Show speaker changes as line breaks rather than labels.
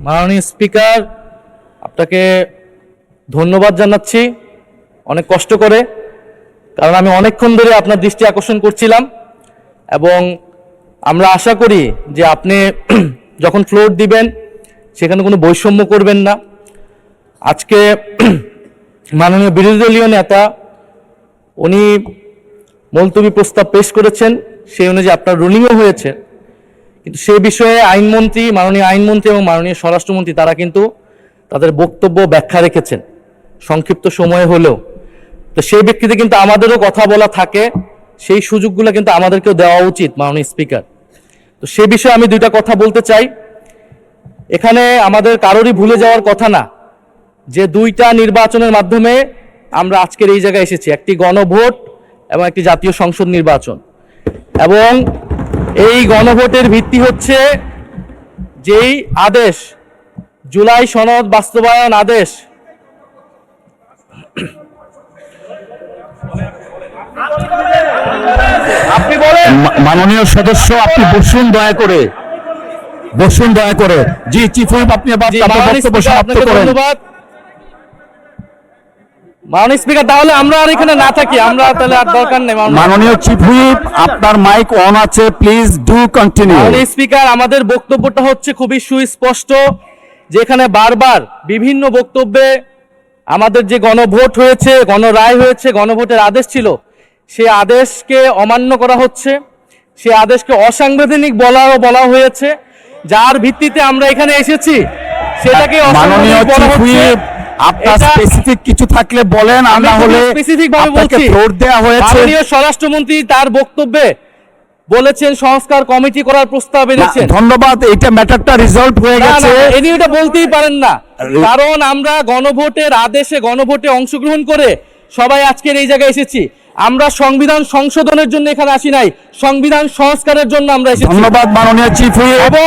মাননীয় স্পিকার, আপনাকে ধন্যবাদ জানাচ্ছি অনেক কষ্ট করে, কারণ আমি অনেকক্ষণ ধরে আপনার দৃষ্টি আকর্ষণ করছিলাম এবং আমরা আশা করি যে আপনি যখন ফ্লোর দিবেন সেখানে কোনো বৈষম্য করবেন না। আজকে মাননীয় বিরোধী দলীয় নেতা উনি মুলতবি প্রস্তাব পেশ করেছেন, সেই অনুযায়ী আপনার রুলিংও হয়েছে, কিন্তু সে বিষয়ে আইনমন্ত্রী, মাননীয় আইনমন্ত্রী এবং মাননীয় স্বরাষ্ট্রমন্ত্রী তারা কিন্তু তাদের বক্তব্য ব্যাখ্যা রেখেছেন সংক্ষিপ্ত সময়ে হলেও। তো সেই ব্যক্তিতে কিন্তু আমাদেরও কথা বলা থাকে, সেই সুযোগগুলো কিন্তু আমাদেরকেও দেওয়া উচিত মাননীয় স্পিকার। তো সে বিষয়ে আমি দুইটা কথা বলতে চাই। এখানে আমাদের কারোরই ভুলে যাওয়ার কথা না যে দুইটা নির্বাচনের মাধ্যমে আমরা আজকের এই জায়গায় এসেছি, একটি গণভোট এবং একটি জাতীয় সংসদ নির্বাচন। এবং এই গণভোটের ভিত্তি হচ্ছে যেই আদেশ, জুলাই সনদ বাস্তবায়ন আদেশ, আপনি বলেন।
মাননীয় সদস্য, আপনি বসুন দয়া করে, বসুন দয়া করে। জি চিফ হুইপ, আপনি বক্তব্য সমাপ্ত করেন।
ধন্যবাদ মাননীয় স্পিকার, তাহলে আমরা আর এখানে না থাকি, আমরা তাহলে আর দরকার নেই।
মাননীয় চিফ হুইপ, আপনার মাইক অন আছে, প্লিজ ডু কন্টিনিউ।
মাননীয় স্পিকার, আমাদের বক্তব্যটা হচ্ছে খুবই সুস্পষ্ট, যেখানে বারবার বিভিন্ন বক্তব্যে আমাদের যে গণভোট হয়েছে, গণরায় হয়েছে, গণভোটের আদেশ ছিল, সেই আদেশকে অমান্য করা হচ্ছে, সেই আদেশকে অসাংবিধানিক বলা হয়েছে, যার ভিত্তিতে আমরা এখানে এসেছি সেটাকে অসাংবিধানিক বলা হচ্ছে।
আপনার স্পেসিফিক কিছু থাকলে বলেন, না হলে
স্পেসিফিক ভাবে বলছি।
ফ্লোর দেয়া হয়েছে।
মাননীয় স্বরাষ্ট্রমন্ত্রী তার বক্তব্যে বলেছেন সংস্কার কমিটি করার প্রস্তাব এনেছেন।
ধন্যবাদ, এইটা ম্যাটারটা রিজলভ হয়ে গেছে।
এনি এটা বলতেই পারেন না, কারণ আমরা গণভোটের আদেশে গণভোটে অংশগ্রহণ করে সবাই আজকের এই জায়গায় এসেছি। আমরা সংবিধান সংশোধনের জন্য এখানে আসি নাই, সংবিধান সংস্কারের জন্য আমরা এসেছি।
ধন্যবাদ মাননীয় চিফ হুইপ।